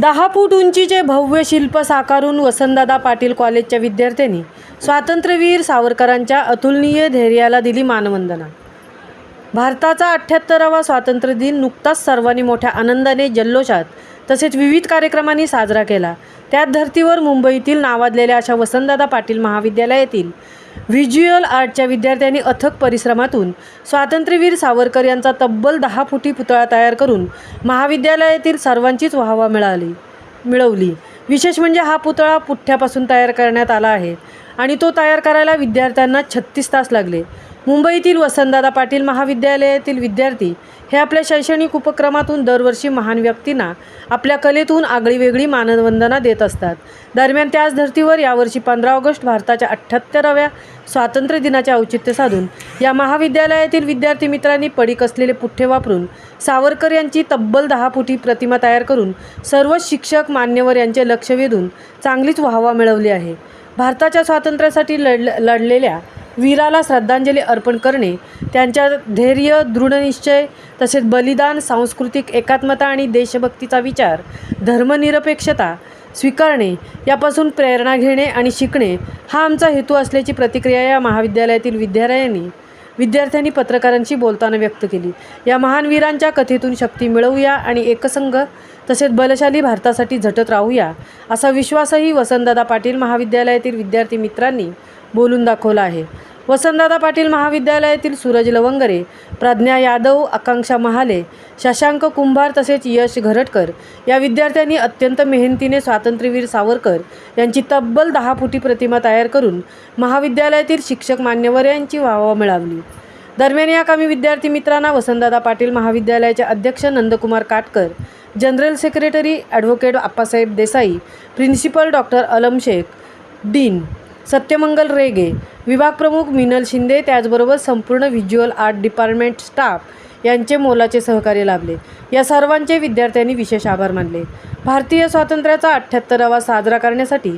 10 फूट उंचीचे भव्य शिल्प साकारून वसंतदादा पाटील कॉलेजच्या विद्यार्थ्यांनी स्वातंत्र्यवीर सावरकरांच्या अतुलनीय धैर्याला दिली मानवंदना। भारताचा 78वा स्वातंत्र्य दिन नुकताच सर्वांनी मोठ्या आनंदाने, जल्लोषात तसेच विविध कार्यक्रमांनी साजरा केला। त्याच धर्तीवर मुंबईतील नावाजलेल्या अशा वसंतदादा पाटील महाविद्यालयातील व्हिज्युअल आर्टच्या विद्यार्थ्यांनी अथक परिश्रमातून स्वातंत्र्यवीर सावरकर यांचा तब्बल 10 फुटी पुतळा तयार करून महाविद्यालयातील सर्वांचीच वाहवा मिळवली। विशेष म्हणजे हा पुतळा पुठ्ठ्यापासून तयार करण्यात आला आहे आणि तो तयार करायला विद्यार्थ्यांना 36 तास लागले। मुंबईतील वसंतदादा पाटील महाविद्यालयातील विद्यार्थी हे आपल्या शैक्षणिक उपक्रमातून दरवर्षी महान व्यक्तींना आपल्या कलेतून आगळीवेगळी मानवंदना देत असतात। दरम्यान त्याच धर्तीवर यावर्षी 15 ऑगस्ट भारताच्या 78व्या स्वातंत्र्य दिनाचे औचित्य साधून या महाविद्यालयातील विद्यार्थी मित्रांनी पडीक असलेले पुठ्ठे वापरून सावरकर यांची तब्बल 10 फुटी प्रतिमा तयार करून सर्व शिक्षक मान्यवर यांचे लक्ष वेधून चांगलीच वाहवा मिळवली आहे। भारताच्या स्वातंत्र्यासाठी लढलेल्या वीराला श्रद्धांजली अर्पण करणे, त्यांच्या धैर्य, दृढनिश्चय तसेच बलिदान, सांस्कृतिक एकात्मता आणि देशभक्तीचा विचार, धर्मनिरपेक्षता स्वीकारणे यापासून प्रेरणा घेणे आणि शिकणे हा आमचा हेतू असल्याची प्रतिक्रिया या महाविद्यालयातील विद्यार्थ्यांनी पत्रकारांशी बोलताना व्यक्त केली। या महान वीरांच्या कथेतून शक्ती मिळवूया आणि एकसंघ तसेच बलशाली भारतासाठी झटत राहूया असा विश्वासही वसंतदादा पाटील महाविद्यालयातील विद्यार्थी मित्रांनी बोलून दाखवला आहे। वसंतदादा पाटील महाविद्यालयातील सूरज लवंगरे, प्रज्ञा यादव, आकांक्षा महाले, शशांक कुंभार तसेच यश घरटकर या विद्यार्थ्यांनी अत्यंत मेहनतीने स्वातंत्र्यवीर सावरकर यांची तब्बल 10 फुटी प्रतिमा तयार करून महाविद्यालयातील शिक्षक मान्यवर यांची वाहवा मिळवली। दरम्यान या कामी विद्यार्थी मित्रांना वसंतदादा पाटील महाविद्यालयाचे अध्यक्ष Nandkumar Katkar, general secretary advocate Appasaheb Desai, principal doctor Alam Shaikh, dean सत्यमंगल रेगे, विभाग प्रमुख मिनल शिंदे त्याचबरोबर संपूर्ण व्हिज्युअल आर्ट डिपार्टमेंट स्टाफ यांचे मोलाचे सहकार्य लाभले। या सर्वांचे विद्यार्थ्यांनी विशेष आभार मानले। भारतीय स्वातंत्र्याचा 78वा साजरा करण्यासाठी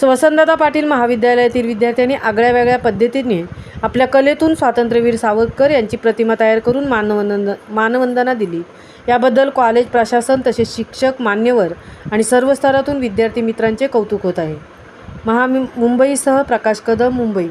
वसंतदादा पाटील महाविद्यालयातील विद्यार्थ्यांनी आगळ्यावेगळ्या पद्धतीने आपल्या कलेतून स्वातंत्र्यवीर सावरकर यांची प्रतिमा तयार करून मानवंदना दिली। याबद्दल कॉलेज प्रशासन तसेच शिक्षक, मान्यवर आणि सर्व स्तरातून विद्यार्थी मित्रांचे कौतुक होत आहे। मुंबईसह प्रकाश कदम, मुंबई।